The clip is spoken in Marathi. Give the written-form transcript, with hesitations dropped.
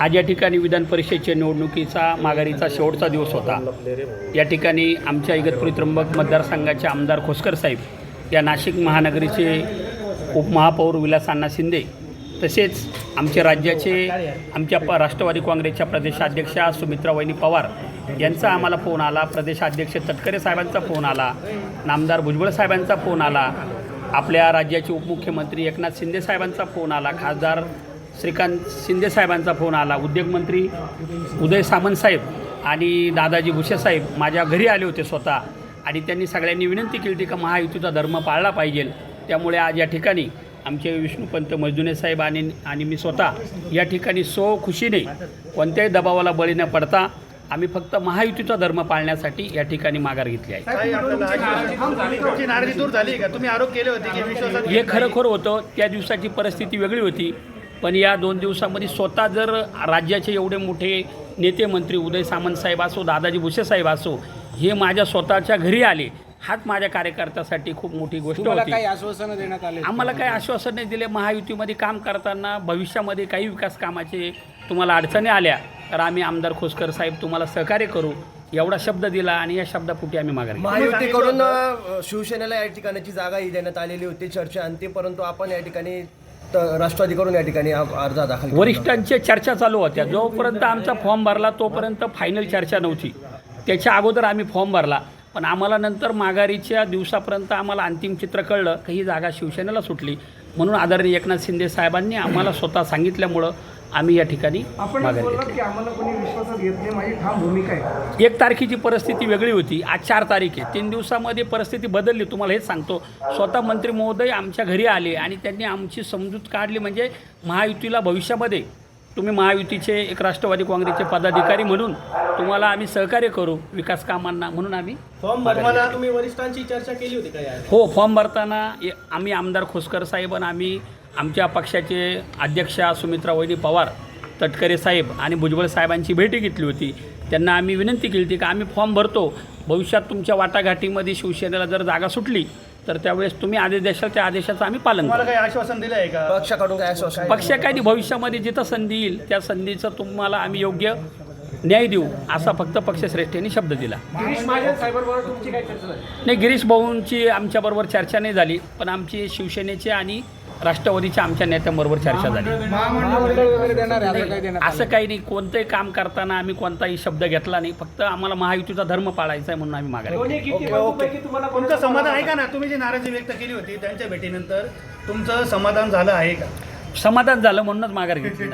आज या ठिकाणी विधान परिषदेच्या निवडणुकीचा माघारीचा शेवटचा दिवस होता। या ठिकाणी आमच्या इगतपुरी त्र्यंबक मतदारसंघाचे आमदार खोसकर साहेब या नाशिक महानगरीचे उपमहापौर विलास अण्णा शिंदे तसेच आमचे राज्याचे आमच्या राष्ट्रवादी काँग्रेसच्या प्रदेशाध्यक्षा सुमित्रा वहिनी पवार यांचा आम्हाला फोन आला, प्रदेशाध्यक्ष तटकरे साहेबांचा फोन आला, नामदार भुजबळ साहेबांचा फोन आला, आपल्या राज्याचे उपमुख्यमंत्री एकनाथ शिंदे साहेबांचा फोन आला, खासदार श्रीकांत शिंदे साहेबांचा फोन आला, उद्योगमंत्री उदय सामंत साहेब आणि दादाजी भुसे साहेब माझ्या घरी आले होते स्वतः आणि त्यांनी सगळ्यांनी विनंती केली होती की महायुतीचा धर्म पाळला पाहिजे। त्यामुळे आज या ठिकाणी आमचे विष्णुपंत मजदुने साहेब आणि मी स्वतः या ठिकाणी खुशीने कोणत्याही दबावाला बळी न पडता आम्ही फक्त महायुतीचा धर्म पाळण्यासाठी या ठिकाणी माघार घेतली आहे। हे खरोखर होतं, त्या दिवसाची परिस्थिती वेगळी होती, पण या 2 दिवसांमध्ये स्वतः जर राज्याचे एवढे मोठे नेते मंत्री उदय सामंत साहेब असो, दादाजी भुसे साहेब असो, हे माझ्या स्वतःच्या घरी आले, हाच माझ्या कार्यकर्त्यासाठी खूप मोठी गोष्ट होती। काही आश्वासनं देण्यात आले? आम्हाला काही आश्वासन नाही दिले। महायुतीमध्ये काम करताना भविष्यामध्ये काही विकास कामाचे तुम्हाला अडचणी आल्या तर आम्ही आमदार खोसकर साहेब तुम्हाला सहकार्य करू एवढा शब्द दिला आणि या शब्दापोटी आम्ही माघार घेतली। महायुतीकडून शिवसेनेला या ठिकाणाची जागाही देण्यात आलेली होती चर्चा अंती, परंतु आपण या ठिकाणी राष्ट्रवादीकडून या ठिकाणी अर्ज दाखल केला। वरिष्ठांच्या चर्चा चालू होत्या, जोपर्यंत आमचा फॉर्म भरला तोपर्यंत फायनल चर्चा नव्हती। त्याच्या अगोदर आम्ही फॉर्म भरला, पण आम्हाला नंतर माघारीच्या दिवसापर्यंत आम्हाला अंतिम चित्र कळलं की ही जागा शिवसेनेला सुटली, म्हणून आदरणीय एकनाथ शिंदे साहेबांनी आम्हाला स्वतः सांगितल्यामुळं आम्ही या ठिकाणी माघार घेतली। 1 तारखेची परिस्थिती वेगळी होती, आज 4 तारीख आहे, 3 दिवसामध्ये परिस्थिती बदलली। तुम्हाला हेच सांगतो, स्वतः मंत्री महोदय आमच्या घरी आले आणि त्यांनी आमची समजूत काढली, म्हणजे महायुतीला भविष्यामध्ये तुम्ही महायुतीचे एक राष्ट्रवादी काँग्रेसचे पदाधिकारी म्हणून तुम्हाला आम्ही सहकार्य करू विकास कामांना, म्हणून आम्ही फॉर्म भरताना तुम्ही वरिष्ठांची चर्चा केली होती का? हो, फॉर्म भरताना आम्ही आमदार खोसकर साहेब आणि आम्ही आमच्या पक्षाचे अध्यक्षा सुमित्रा वहिनी पवार, तटकरे साहेब आणि भुजबळ साहेबांची भेटी घेतली होती। त्यांना आम्ही विनंती केली होती की आम्ही फॉर्म भरतो, भविष्यात तुमच्या वाटाघाटीमध्ये शिवसेनेला जर जागा सुटली तर त्यावेळेस तुम्ही आदेश द्याल, त्या आदेशाचं आम्ही पालन करू। काही आश्वासन दिलं आहे का पक्षाकडून? काय आश्वासन? पक्ष काय नाही, भविष्यामध्ये जिथं संधी येईल त्या संधीचं तुम्हाला आम्ही योग्य न्याय देऊ असा फक्त पक्षश्रेष्ठींनी शब्द दिला। नाही, गिरीश भाऊंची आमच्याबरोबर चर्चा नाही झाली, पण आमची शिवसेनेचे आणि राष्ट्रवादीच्या आमच्या नेत्यांबरोबर चर्चा झाली। असं काही नाही, कोणतंही काम करताना आम्ही कोणताही शब्द घेतला नाही, फक्त आम्हाला महायुतीचा धर्म पाळायचा आहे म्हणून आम्ही माघार घेतली। तुमचं समाधान आहे का ना? तुम्ही जी नाराजी व्यक्त केली होती त्यांच्या भेटीनंतर तुमचं समाधान झालं आहे का? समाधान झालं म्हणूनच माघार घेतली।